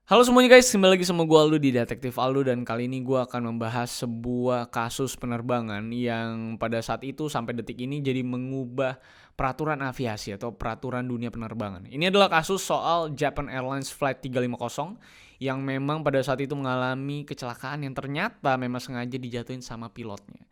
Halo semuanya guys, kembali lagi sama gue Aldo di Detektif Aldo. Dan kali ini gue akan membahas sebuah kasus penerbangan yang pada saat itu sampai detik ini jadi mengubah peraturan aviasi atau peraturan dunia penerbangan. Ini adalah kasus soal Japan Airlines Flight 350 yang memang pada saat itu mengalami kecelakaan yang ternyata memang sengaja dijatuhin sama pilotnya.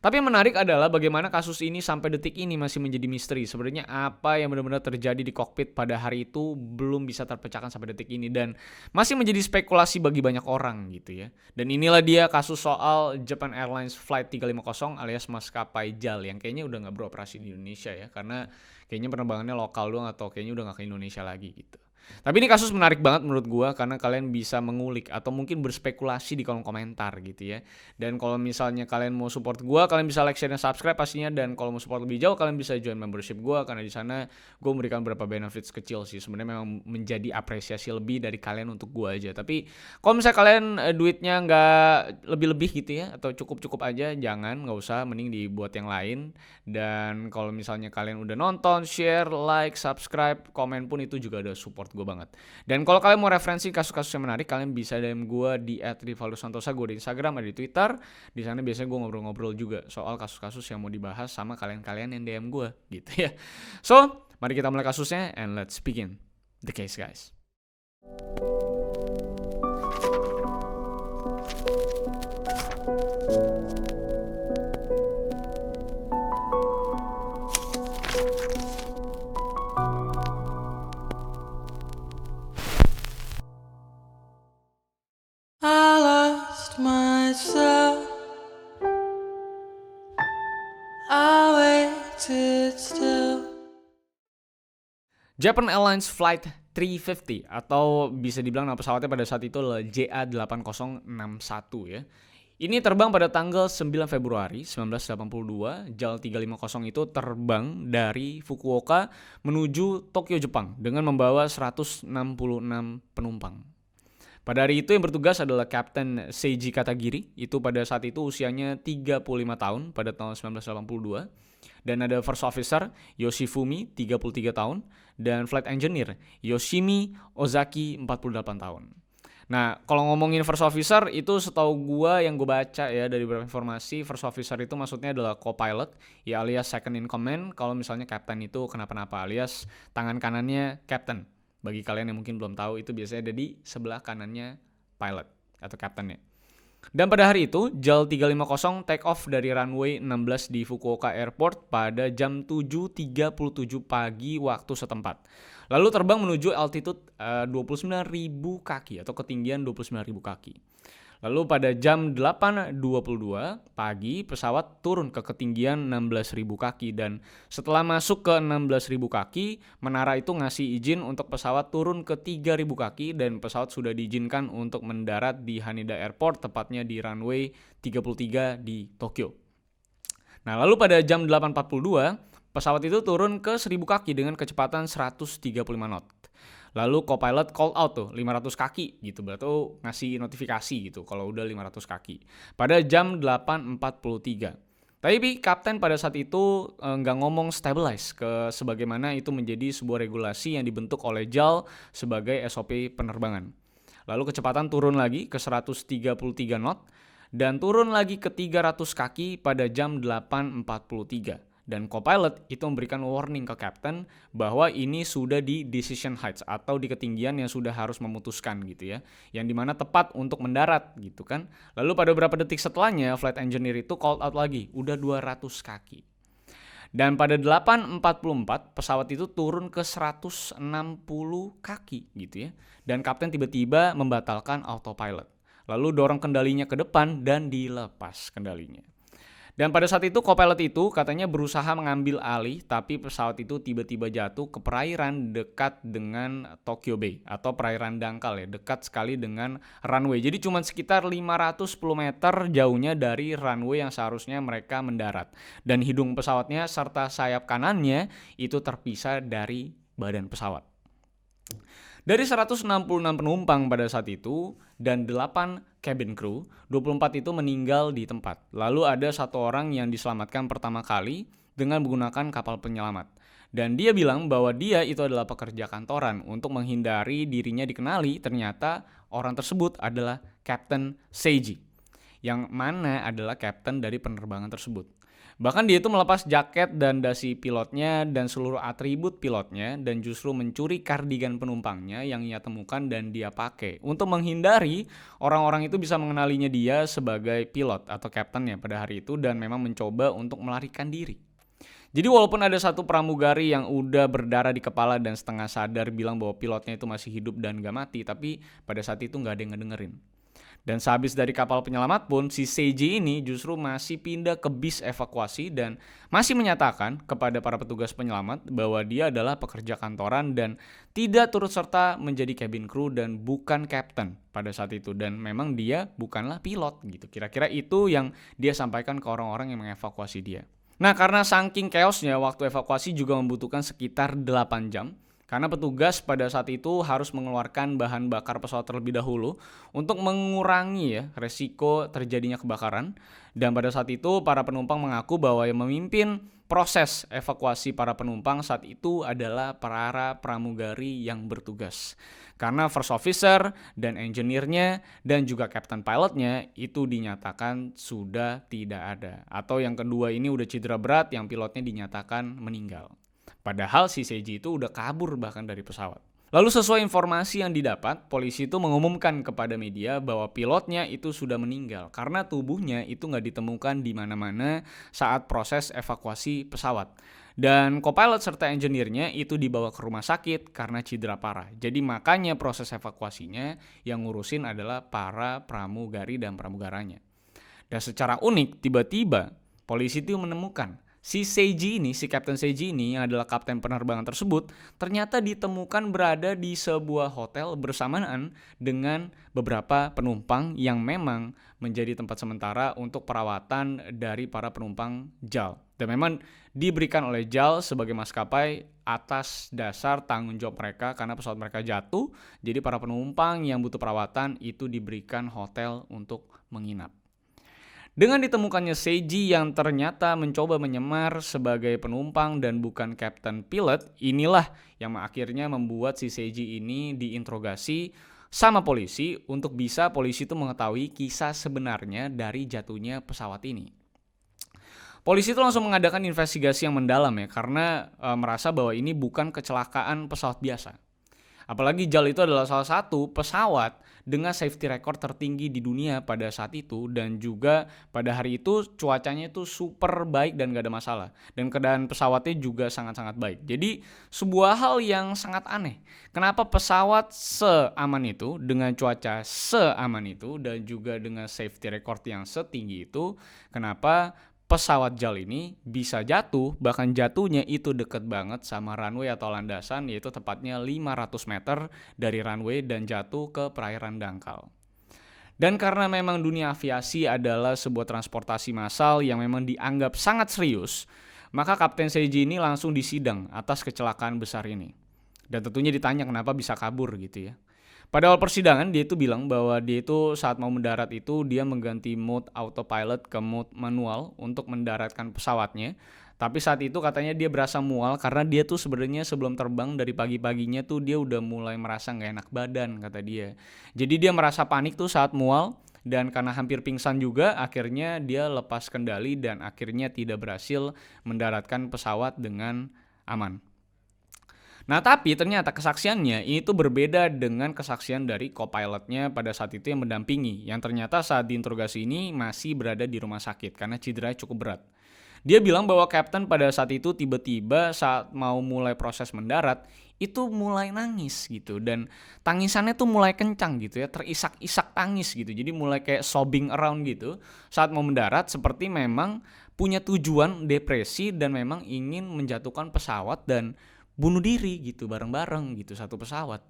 Tapi yang menarik adalah bagaimana kasus ini sampai detik ini masih menjadi misteri. Sebenarnya apa yang benar-benar terjadi di kokpit pada hari itu belum bisa terpecahkan sampai detik ini dan masih menjadi spekulasi bagi banyak orang gitu ya. Dan inilah dia kasus soal Japan Airlines Flight 350 alias maskapai JAL yang kayaknya udah nggak beroperasi di Indonesia ya, karena kayaknya penerbangannya lokal doang atau kayaknya udah nggak ke Indonesia lagi gitu. Tapi ini kasus menarik banget menurut gua karena kalian bisa mengulik atau mungkin berspekulasi di kolom komentar gitu ya. Dan kalau misalnya kalian mau support gua, kalian bisa like, share, dan subscribe pastinya. Dan kalau mau support lebih jauh, kalian bisa join membership gua karena di sana gua memberikan beberapa benefits kecil sih. Sebenarnya memang menjadi apresiasi lebih dari kalian untuk gua aja. Tapi kalau misalnya kalian duitnya nggak lebih-lebih gitu ya atau cukup-cukup aja, jangan, nggak usah, mending dibuat yang lain. Dan kalau misalnya kalian udah nonton, share, like, subscribe, komen pun itu juga ada support gue banget. Dan kalau kalian mau referensi kasus-kasus yang menarik, kalian bisa DM gue di @rivaldosantosa, gue di Instagram, ada di Twitter. Di sana biasanya gue ngobrol-ngobrol juga soal kasus-kasus yang mau dibahas sama kalian-kalian yang DM gue gitu ya. So, mari kita mulai kasusnya and let's begin the case guys. I lost myself. I waited still. Japan Airlines Flight 350 atau bisa dibilang nama pesawatnya pada saat itu adalah JA8061 ya. Ini terbang pada tanggal 9 Februari 1982. JAL 350 itu terbang dari Fukuoka menuju Tokyo, Jepang dengan membawa 166 penumpang. Pada hari itu yang bertugas adalah Kapten Seiji Katagiri, itu pada saat itu usianya 35 tahun pada tahun 1982. Dan ada First Officer Yoshifumi 33 tahun dan Flight Engineer Yoshimi Ozaki 48 tahun. Nah, kalau ngomongin First Officer itu setahu gua yang gue baca ya dari beberapa informasi, First Officer itu maksudnya adalah co-pilot ya alias second in command kalau misalnya Captain itu kenapa-napa alias tangan kanannya Captain. Bagi kalian yang mungkin belum tahu, itu biasanya ada di sebelah kanannya pilot atau captainnya. Dan pada hari itu, JAL 350 take off dari runway 16 di Fukuoka Airport pada jam 7.37 pagi waktu setempat. Lalu terbang menuju altitude 29.000 kaki atau ketinggian 29.000 kaki. Lalu pada jam 8.22 pagi pesawat turun ke ketinggian 16.000 kaki dan setelah masuk ke 16.000 kaki, menara itu ngasih izin untuk pesawat turun ke 3.000 kaki dan pesawat sudah diizinkan untuk mendarat di Haneda Airport, tepatnya di runway 33 di Tokyo. Nah, lalu pada jam 8.42 pesawat itu turun ke 1.000 kaki dengan kecepatan 135 knot. Lalu co-pilot call out tuh 500 kaki gitu, berarti ngasih notifikasi gitu kalau udah 500 kaki pada jam 8.43. Tapi kapten pada saat itu nggak ngomong stabilize ke sebagaimana itu menjadi sebuah regulasi yang dibentuk oleh JAL sebagai SOP penerbangan. Lalu kecepatan turun lagi ke 133 knot dan turun lagi ke 300 kaki pada jam 8.43. Dan co-pilot itu memberikan warning ke captain bahwa ini sudah di decision heights atau di ketinggian yang sudah harus memutuskan gitu ya, yang dimana tepat untuk mendarat gitu kan. Lalu pada beberapa detik setelahnya flight engineer itu call out lagi, udah 200 kaki. Dan pada 8.44 pesawat itu turun ke 160 kaki gitu ya. Dan kapten tiba-tiba membatalkan autopilot. Lalu dorong kendalinya ke depan dan dilepas kendalinya. Dan pada saat itu co-pilot itu katanya berusaha mengambil alih, tapi pesawat itu tiba-tiba jatuh ke perairan dekat dengan Tokyo Bay atau perairan dangkal ya, dekat sekali dengan runway. Jadi cuma sekitar 510 meter jauhnya dari runway yang seharusnya mereka mendarat. Dan hidung pesawatnya serta sayap kanannya itu terpisah dari badan pesawat. Dari 166 penumpang pada saat itu dan 8 cabin crew, 24 itu meninggal di tempat. Lalu ada satu orang yang diselamatkan pertama kali dengan menggunakan kapal penyelamat. Dan dia bilang bahwa dia itu adalah pekerja kantoran untuk menghindari dirinya dikenali ternyata orang tersebut adalah Captain Seiji, yang mana adalah kapten dari penerbangan tersebut. Bahkan dia itu melepas jaket dan dasi pilotnya dan seluruh atribut pilotnya dan justru mencuri kardigan penumpangnya yang ia temukan dan dia pakai untuk menghindari orang-orang itu bisa mengenalinya dia sebagai pilot atau kaptennya pada hari itu dan memang mencoba untuk melarikan diri. Jadi walaupun ada satu pramugari yang udah berdarah di kepala dan setengah sadar bilang bahwa pilotnya itu masih hidup dan gak mati, tapi pada saat itu gak ada yang ngedengerin. Dan sehabis dari kapal penyelamat pun, si Seiji ini justru masih pindah ke bis evakuasi dan masih menyatakan kepada para petugas penyelamat bahwa dia adalah pekerja kantoran dan tidak turut serta menjadi cabin crew dan bukan captain pada saat itu. Dan memang dia bukanlah pilot gitu. Kira-kira itu yang dia sampaikan ke orang-orang yang mengevakuasi dia. Nah, karena saking chaosnya, waktu evakuasi juga membutuhkan sekitar 8 jam. Karena petugas pada saat itu harus mengeluarkan bahan bakar pesawat terlebih dahulu untuk mengurangi resiko terjadinya kebakaran. Dan pada saat itu para penumpang mengaku bahwa yang memimpin proses evakuasi para penumpang saat itu adalah para pramugari yang bertugas. Karena first officer dan engineer-nya dan juga captain pilotnya itu dinyatakan sudah tidak ada. Atau yang kedua ini udah cedera berat, yang pilotnya dinyatakan meninggal. Padahal si Seiji itu udah kabur bahkan dari pesawat. Lalu sesuai informasi yang didapat, polisi itu mengumumkan kepada media bahwa pilotnya itu sudah meninggal karena tubuhnya itu nggak ditemukan di mana-mana saat proses evakuasi pesawat. Dan co-pilot serta engineer-nya itu dibawa ke rumah sakit karena cedera parah. Jadi makanya proses evakuasinya yang ngurusin adalah para pramugari dan pramugaranya. Dan secara unik, tiba-tiba polisi itu menemukan si Seiji ini, si Captain Seiji ini yang adalah kapten penerbangan tersebut ternyata ditemukan berada di sebuah hotel bersamaan dengan beberapa penumpang yang memang menjadi tempat sementara untuk perawatan dari para penumpang JAL. Dan memang diberikan oleh JAL sebagai maskapai atas dasar tanggung jawab mereka karena pesawat mereka jatuh. Jadi para penumpang yang butuh perawatan itu diberikan hotel untuk menginap. Dengan ditemukannya Seiji yang ternyata mencoba menyamar sebagai penumpang dan bukan captain pilot, inilah yang akhirnya membuat si Seiji ini diinterogasi sama polisi untuk bisa polisi itu mengetahui kisah sebenarnya dari jatuhnya pesawat ini. Polisi itu langsung mengadakan investigasi yang mendalam karena merasa bahwa ini bukan kecelakaan pesawat biasa. Apalagi JAL itu adalah salah satu pesawat dengan safety record tertinggi di dunia pada saat itu dan juga pada hari itu cuacanya itu super baik dan gak ada masalah. Dan keadaan pesawatnya juga sangat-sangat baik. Jadi sebuah hal yang sangat aneh. Kenapa pesawat seaman itu dengan cuaca seaman itu dan juga dengan safety record yang setinggi itu, kenapa pesawat JAL ini bisa jatuh, bahkan jatuhnya itu deket banget sama runway atau landasan, yaitu tepatnya 500 meter dari runway dan jatuh ke perairan dangkal. Dan karena memang dunia aviasi adalah sebuah transportasi massal yang memang dianggap sangat serius, maka Kapten Seiji ini langsung disidang atas kecelakaan besar ini. Dan tentunya ditanya kenapa bisa kabur gitu ya. Pada awal persidangan dia itu bilang bahwa dia itu saat mau mendarat itu dia mengganti mode autopilot ke mode manual untuk mendaratkan pesawatnya. Tapi saat itu katanya dia berasa mual karena dia tuh sebenarnya sebelum terbang dari pagi-paginya tuh dia udah mulai merasa gak enak badan kata dia. Jadi dia merasa panik tuh saat mual dan karena hampir pingsan juga akhirnya dia lepas kendali dan akhirnya tidak berhasil mendaratkan pesawat dengan aman. Nah tapi ternyata kesaksiannya ini tuh berbeda dengan kesaksian dari co-pilotnya pada saat itu yang mendampingi. Yang ternyata saat diinterogasi ini masih berada di rumah sakit karena cederanya cukup berat. Dia bilang bahwa kapten pada saat itu tiba-tiba saat mau mulai proses mendarat itu mulai nangis gitu. Dan tangisannya tuh mulai kencang gitu ya, terisak-isak tangis gitu. Jadi mulai kayak sobbing around gitu saat mau mendarat seperti memang punya tujuan depresi dan memang ingin menjatuhkan pesawat dan bunuh diri gitu bareng-bareng gitu satu pesawat.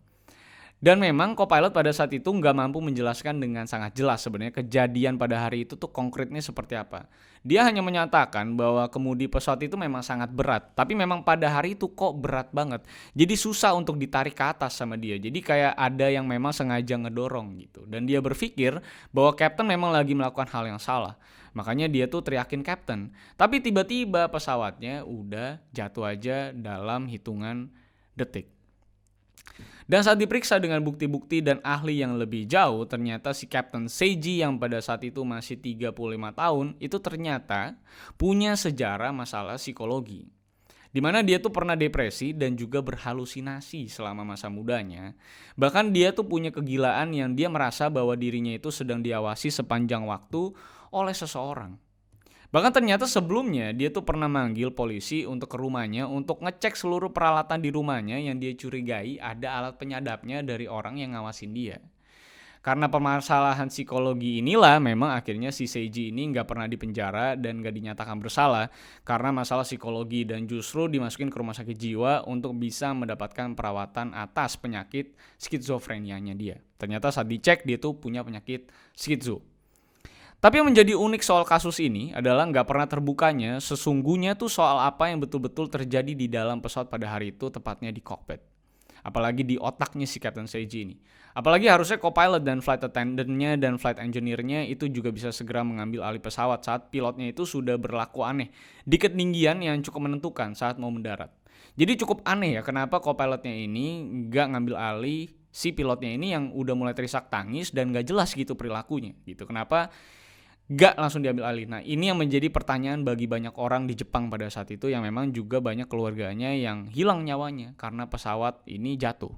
Dan memang co-pilot pada saat itu nggak mampu menjelaskan dengan sangat jelas sebenarnya kejadian pada hari itu tuh konkretnya seperti apa. Dia hanya menyatakan bahwa kemudi pesawat itu memang sangat berat, tapi memang pada hari itu kok berat banget. Jadi susah untuk ditarik ke atas sama dia. Jadi kayak ada yang memang sengaja ngedorong gitu. Dan dia berpikir bahwa kapten memang lagi melakukan hal yang salah. Makanya dia tuh teriakin kapten. Tapi tiba-tiba pesawatnya udah jatuh aja dalam hitungan detik. Dan saat diperiksa dengan bukti-bukti dan ahli yang lebih jauh, ternyata si Captain Seiji yang pada saat itu masih 35 tahun, itu ternyata punya sejarah masalah psikologi. Di mana dia tuh pernah depresi dan juga berhalusinasi selama masa mudanya. Bahkan dia tuh punya kegilaan yang dia merasa bahwa dirinya itu sedang diawasi sepanjang waktu oleh seseorang. Bahkan ternyata sebelumnya dia tuh pernah manggil polisi untuk ke rumahnya untuk ngecek seluruh peralatan di rumahnya yang dia curigai ada alat penyadapnya dari orang yang ngawasin dia. Karena permasalahan psikologi inilah memang akhirnya si Seiji ini nggak pernah dipenjara dan nggak dinyatakan bersalah karena masalah psikologi dan justru dimasukin ke rumah sakit jiwa untuk bisa mendapatkan perawatan atas penyakit skizofrenianya dia. Ternyata saat dicek dia tuh punya penyakit skizo. Tapi yang menjadi unik soal kasus ini adalah nggak pernah terbukanya sesungguhnya tuh soal apa yang betul-betul terjadi di dalam pesawat pada hari itu, tepatnya di cockpit. Apalagi di otaknya si Captain Seiji ini. Apalagi harusnya co-pilot dan flight attendant-nya dan flight engineer-nya itu juga bisa segera mengambil alih pesawat saat pilotnya itu sudah berlaku aneh di ketinggian yang cukup menentukan saat mau mendarat. Jadi cukup aneh ya kenapa co-pilotnya ini nggak ngambil alih si pilotnya ini yang udah mulai terisak tangis dan nggak jelas gitu perilakunya gitu. Kenapa gak langsung diambil alih. Nah ini yang menjadi pertanyaan bagi banyak orang di Jepang pada saat itu yang memang juga banyak keluarganya yang hilang nyawanya karena pesawat ini jatuh.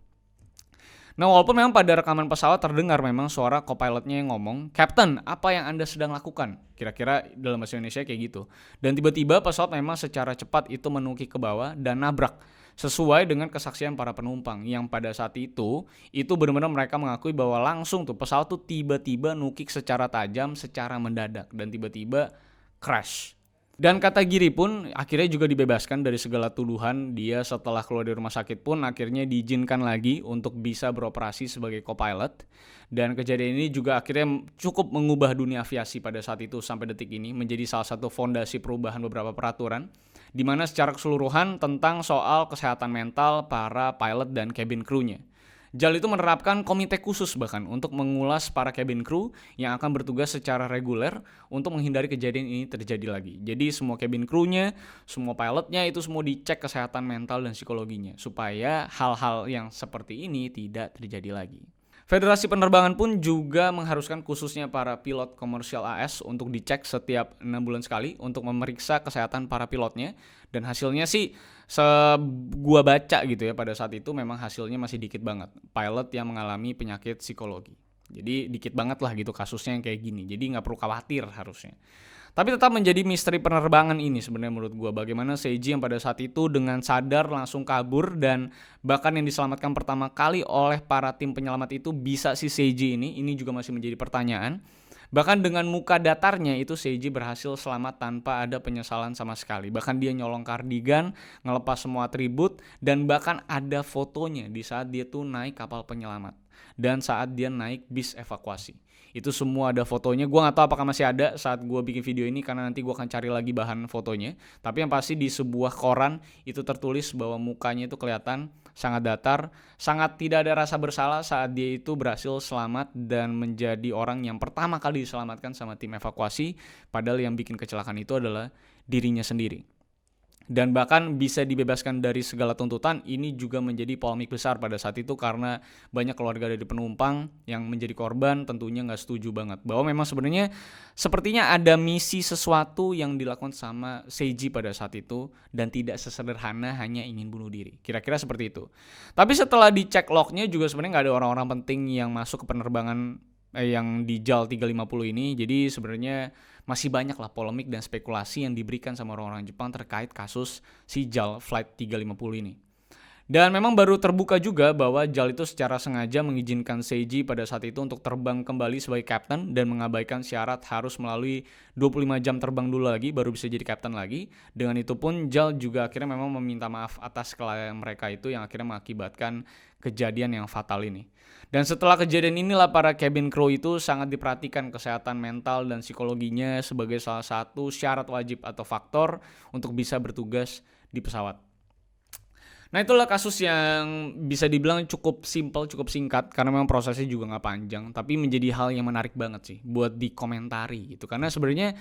Nah walaupun memang pada rekaman pesawat terdengar memang suara co-pilotnya yang ngomong, "Captain, apa yang Anda sedang lakukan?" Kira-kira dalam bahasa Indonesia kayak gitu. Dan tiba-tiba pesawat memang secara cepat itu menukik ke bawah dan nabrak. Sesuai dengan kesaksian para penumpang yang pada saat itu benar-benar mereka mengakui bahwa langsung tuh pesawat tuh tiba-tiba nukik secara tajam, secara mendadak dan tiba-tiba crash. Dan kata Giri pun akhirnya juga dibebaskan dari segala tuduhan. Dia setelah keluar dari rumah sakit pun akhirnya diizinkan lagi untuk bisa beroperasi sebagai co-pilot. Dan kejadian ini juga akhirnya cukup mengubah dunia aviasi pada saat itu sampai detik ini menjadi salah satu fondasi perubahan beberapa peraturan di mana secara keseluruhan tentang soal kesehatan mental para pilot dan cabin crew-nya. JAL itu menerapkan komite khusus bahkan untuk mengulas para cabin crew yang akan bertugas secara reguler untuk menghindari kejadian ini terjadi lagi. Jadi semua cabin crew-nya, semua pilotnya itu semua dicek kesehatan mental dan psikologinya supaya hal-hal yang seperti ini tidak terjadi lagi. Federasi Penerbangan pun juga mengharuskan khususnya para pilot komersial AS untuk dicek setiap 6 bulan sekali untuk memeriksa kesehatan para pilotnya. Dan hasilnya sih, gua baca gitu ya pada saat itu memang hasilnya masih dikit banget. Pilot yang mengalami penyakit psikologi. Jadi dikit banget lah gitu kasusnya yang kayak gini. Jadi nggak perlu khawatir harusnya. Tapi tetap menjadi misteri penerbangan ini sebenarnya menurut gue. Bagaimana Seiji yang pada saat itu dengan sadar langsung kabur dan bahkan yang diselamatkan pertama kali oleh para tim penyelamat itu bisa si Seiji ini juga masih menjadi pertanyaan. Bahkan dengan muka datarnya itu Seiji berhasil selamat tanpa ada penyesalan sama sekali. Bahkan dia nyolong kardigan, ngelepas semua atribut, dan bahkan ada fotonya di saat dia tuh naik kapal penyelamat. Dan saat dia naik bis evakuasi. Itu semua ada fotonya. Gue gak tahu apakah masih ada saat gue bikin video ini karena nanti gue akan cari lagi bahan fotonya. Tapi yang pasti di sebuah koran itu tertulis bahwa mukanya itu kelihatan sangat datar, sangat tidak ada rasa bersalah saat dia itu berhasil selamat dan menjadi orang yang pertama kali diselamatkan sama tim evakuasi. Padahal yang bikin kecelakaan itu adalah dirinya sendiri. Dan bahkan bisa dibebaskan dari segala tuntutan, ini juga menjadi polemik besar pada saat itu karena banyak keluarga dari penumpang yang menjadi korban tentunya nggak setuju banget bahwa memang sebenarnya sepertinya ada misi sesuatu yang dilakukan sama Seiji pada saat itu dan tidak sesederhana hanya ingin bunuh diri. Kira-kira seperti itu. Tapi setelah dicek lognya juga sebenarnya nggak ada orang-orang penting yang masuk ke penerbangan yang di JAL 350 ini. Jadi sebenarnya masih banyak lah polemik dan spekulasi yang diberikan sama orang-orang Jepang terkait kasus si JAL Flight 350 ini. Dan memang baru terbuka juga bahwa JAL itu secara sengaja mengizinkan Seiji pada saat itu untuk terbang kembali sebagai kapten dan mengabaikan syarat harus melalui 25 jam terbang dulu lagi baru bisa jadi kapten lagi. Dengan itu pun JAL juga akhirnya memang meminta maaf atas kelalaian mereka itu yang akhirnya mengakibatkan kejadian yang fatal ini. Dan setelah kejadian inilah para cabin crew itu sangat diperhatikan kesehatan mental dan psikologinya sebagai salah satu syarat wajib atau faktor untuk bisa bertugas di pesawat. Nah itulah kasus yang bisa dibilang cukup simple, cukup singkat karena memang prosesnya juga nggak panjang, tapi menjadi hal yang menarik banget sih buat dikomentari gitu. Karena sebenarnya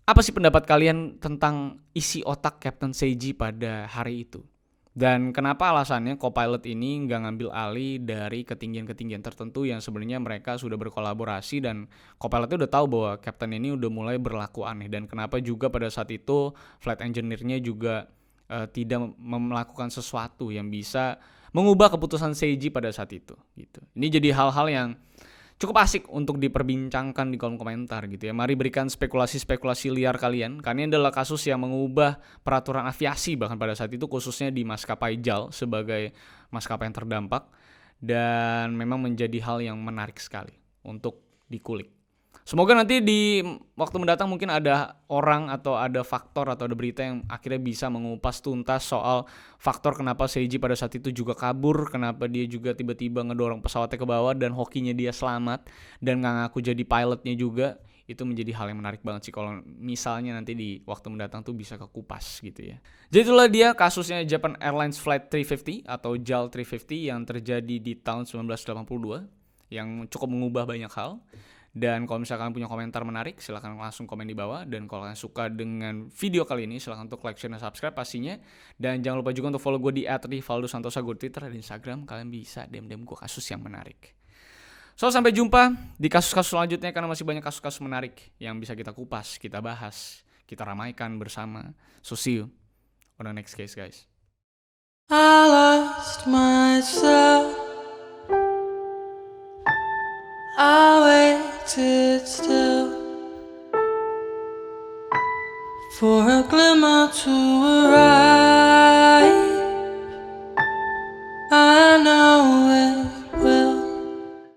apa sih pendapat kalian tentang isi otak Captain Seiji pada hari itu? Dan kenapa alasannya Copilot ini nggak ngambil alih dari ketinggian-ketinggian tertentu yang sebenarnya mereka sudah berkolaborasi, dan Copilot udah tahu bahwa Captain ini udah mulai berlaku aneh, dan kenapa juga pada saat itu flight engineer-nya juga tidak melakukan sesuatu yang bisa mengubah keputusan Seiji pada saat itu gitu. Ini jadi hal-hal yang cukup asik untuk diperbincangkan di kolom komentar gitu ya. Mari berikan spekulasi-spekulasi liar kalian, karena ini adalah kasus yang mengubah peraturan aviasi bahkan pada saat itu, khususnya di maskapai JAL sebagai maskapai yang terdampak, dan memang menjadi hal yang menarik sekali untuk dikulik. Semoga nanti di waktu mendatang mungkin ada orang atau ada faktor atau ada berita yang akhirnya bisa mengupas tuntas soal faktor kenapa Seiji pada saat itu juga kabur, kenapa dia juga tiba-tiba ngedorong pesawatnya ke bawah dan hokinya dia selamat dan nggak ngaku jadi pilotnya juga. Itu menjadi hal yang menarik banget sih kalau misalnya nanti di waktu mendatang tuh bisa kekupas gitu ya. Jadi itulah dia kasusnya Japan Airlines Flight 350 atau JAL 350 yang terjadi di tahun 1982 yang cukup mengubah banyak hal. Dan kalau misalkan punya komentar menarik, silahkan langsung komen di bawah. Dan kalau kalian suka dengan video kali ini, silahkan untuk like, share, dan subscribe pastinya. Dan jangan lupa juga untuk follow gue di @rivaldosantosa, gue di Twitter dan Instagram. Kalian bisa DM gue kasus yang menarik. So, sampai jumpa di kasus-kasus selanjutnya, karena masih banyak kasus-kasus menarik yang bisa kita kupas, kita bahas, kita ramaikan bersama. So, see you on the next case, guys. I lost myself. I waited still for a glimmer to arise.